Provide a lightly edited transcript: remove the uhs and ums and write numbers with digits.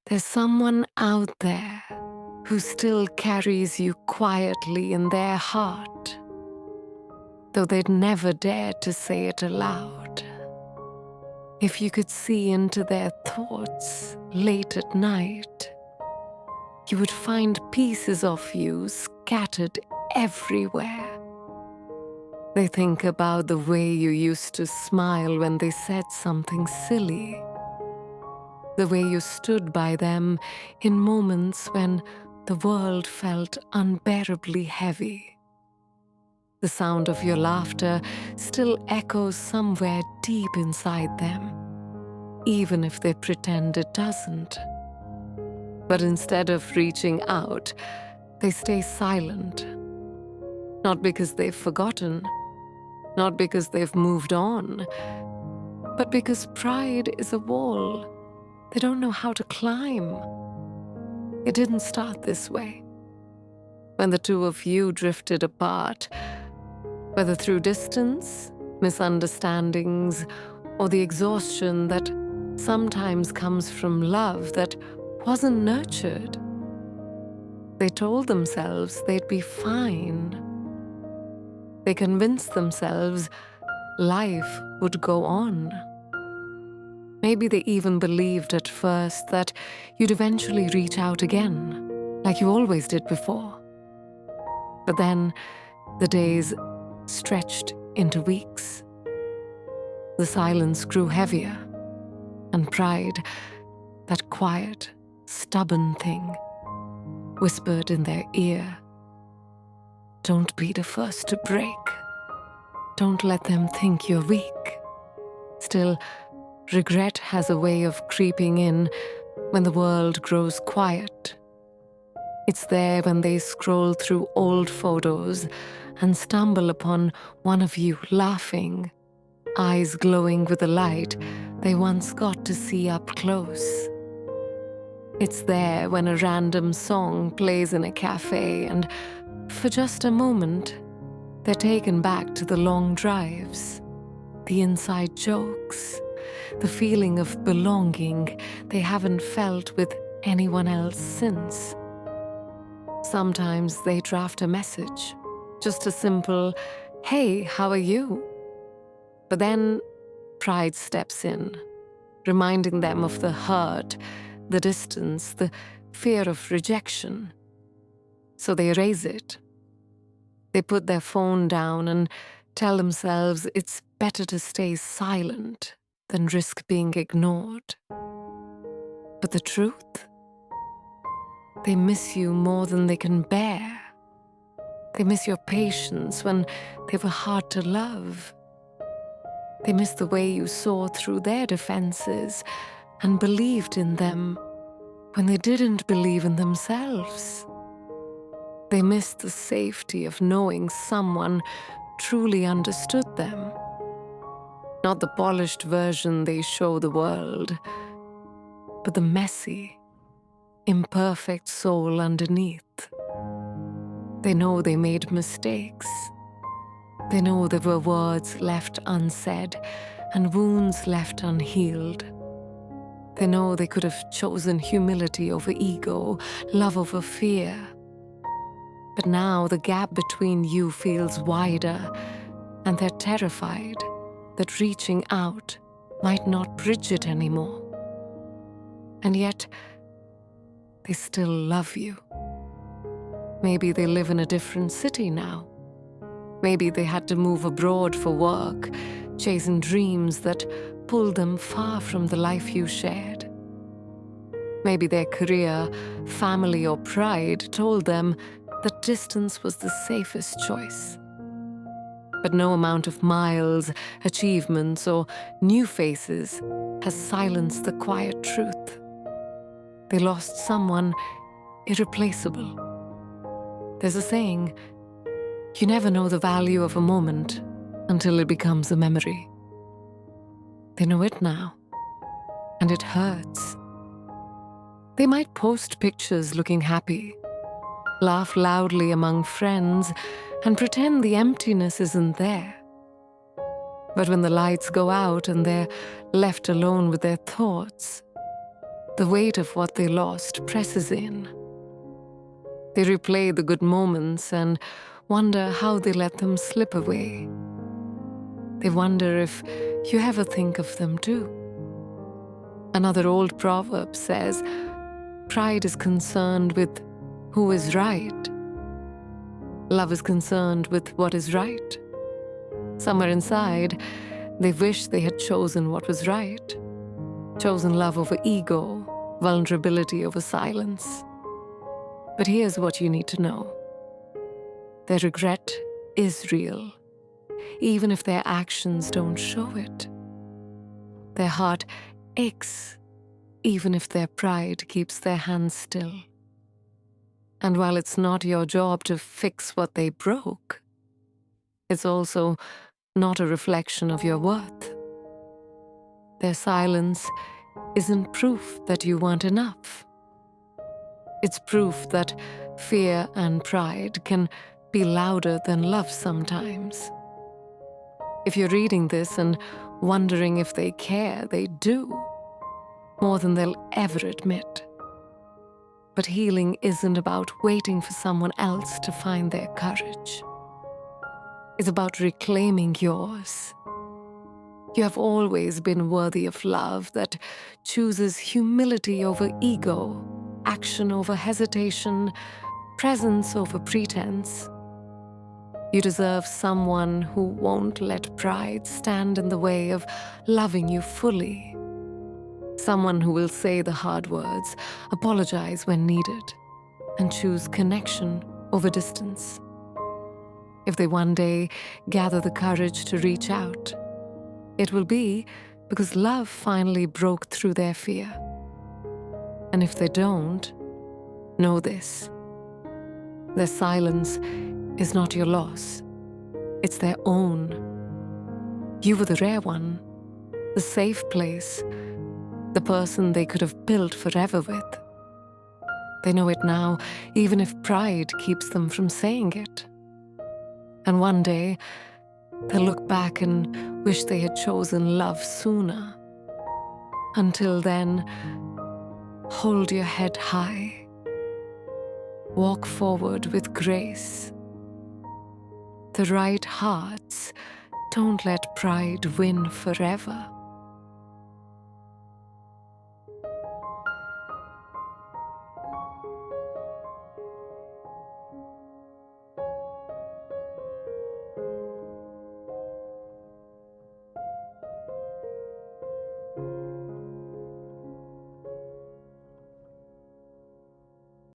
There's someone out there who still carries you quietly in their heart, though they'd never dared to say it aloud. If you could see into their thoughts late at night, you would find pieces of you scattered everywhere. They think about the way you used to smile when they said something silly, the way you stood by them in moments when the world felt unbearably heavy. The sound of your laughter still echoes somewhere deep inside them, even if they pretend it doesn't. But instead of reaching out, they stay silent. Not because they've forgotten, not because they've moved on, but because pride is a wall they don't know how to climb. It didn't start this way. When the two of you drifted apart, whether through distance, misunderstandings, or the exhaustion that sometimes comes from love that wasn't nurtured, they told themselves they'd be fine. They convinced themselves life would go on. Maybe they even believed at first that you'd eventually reach out again, like you always did before. But then the days stretched into weeks. The silence grew heavier, and pride, that quiet, stubborn thing, whispered in their ear, "Don't be the first to break. Don't let them think you're weak." Still, regret has a way of creeping in when the world grows quiet. It's there when they scroll through old photos and stumble upon one of you laughing, eyes glowing with the light they once got to see up close. It's there when a random song plays in a cafe and, for just a moment, they're taken back to the long drives, the inside jokes, the feeling of belonging they haven't felt with anyone else since. Sometimes they draft a message, just a simple, "Hey, how are you?" But then pride steps in, reminding them of the hurt, the distance, the fear of rejection. So they erase it. They put their phone down and tell themselves it's better to stay silent than risk being ignored. But the truth? They miss you more than they can bear. They miss your patience when they were hard to love. They miss the way you saw through their defenses and believed in them when they didn't believe in themselves. They miss the safety of knowing someone truly understood them. Not the polished version they show the world, but the messy, imperfect soul underneath. They know they made mistakes. They know there were words left unsaid and wounds left unhealed. They know they could have chosen humility over ego, love over fear. But now the gap between you feels wider, and they're terrified that reaching out might not bridge it anymore. And yet, they still love you. Maybe they live in a different city now. Maybe they had to move abroad for work, chasing dreams that pulled them far from the life you shared. Maybe their career, family, or pride told them that distance was the safest choice. But no amount of miles, achievements, or new faces has silenced the quiet truth. They lost someone irreplaceable. There's a saying, you never know the value of a moment until it becomes a memory. They know it now, and it hurts. They might post pictures looking happy, laugh loudly among friends, and pretend the emptiness isn't there. But when the lights go out and they're left alone with their thoughts, the weight of what they lost presses in. They replay the good moments and wonder how they let them slip away. They wonder if you ever think of them too. Another old proverb says, pride is concerned with who is right. Love is concerned with what is right. Somewhere inside, they wish they had chosen what was right, chosen love over ego, vulnerability over silence. But here's what you need to know. Their regret is real, even if their actions don't show it. Their heart aches, even if their pride keeps their hands still. And while it's not your job to fix what they broke, it's also not a reflection of your worth. Their silence isn't proof that you weren't enough. It's proof that fear and pride can be louder than love sometimes. If you're reading this and wondering if they care, they do, more than they'll ever admit. But healing isn't about waiting for someone else to find their courage. It's about reclaiming yours. You have always been worthy of love that chooses humility over ego, action over hesitation, presence over pretense. You deserve someone who won't let pride stand in the way of loving you fully. Someone who will say the hard words, apologize when needed, and choose connection over distance. If they one day gather the courage to reach out, it will be because love finally broke through their fear. And if they don't, know this. Their silence is not your loss. It's their own. You were the rare one, the safe place, the person they could have built forever with. They know it now, even if pride keeps them from saying it. And one day, they'll look back and wish they had chosen love sooner. Until then, hold your head high. Walk forward with grace. The right hearts don't let pride win forever.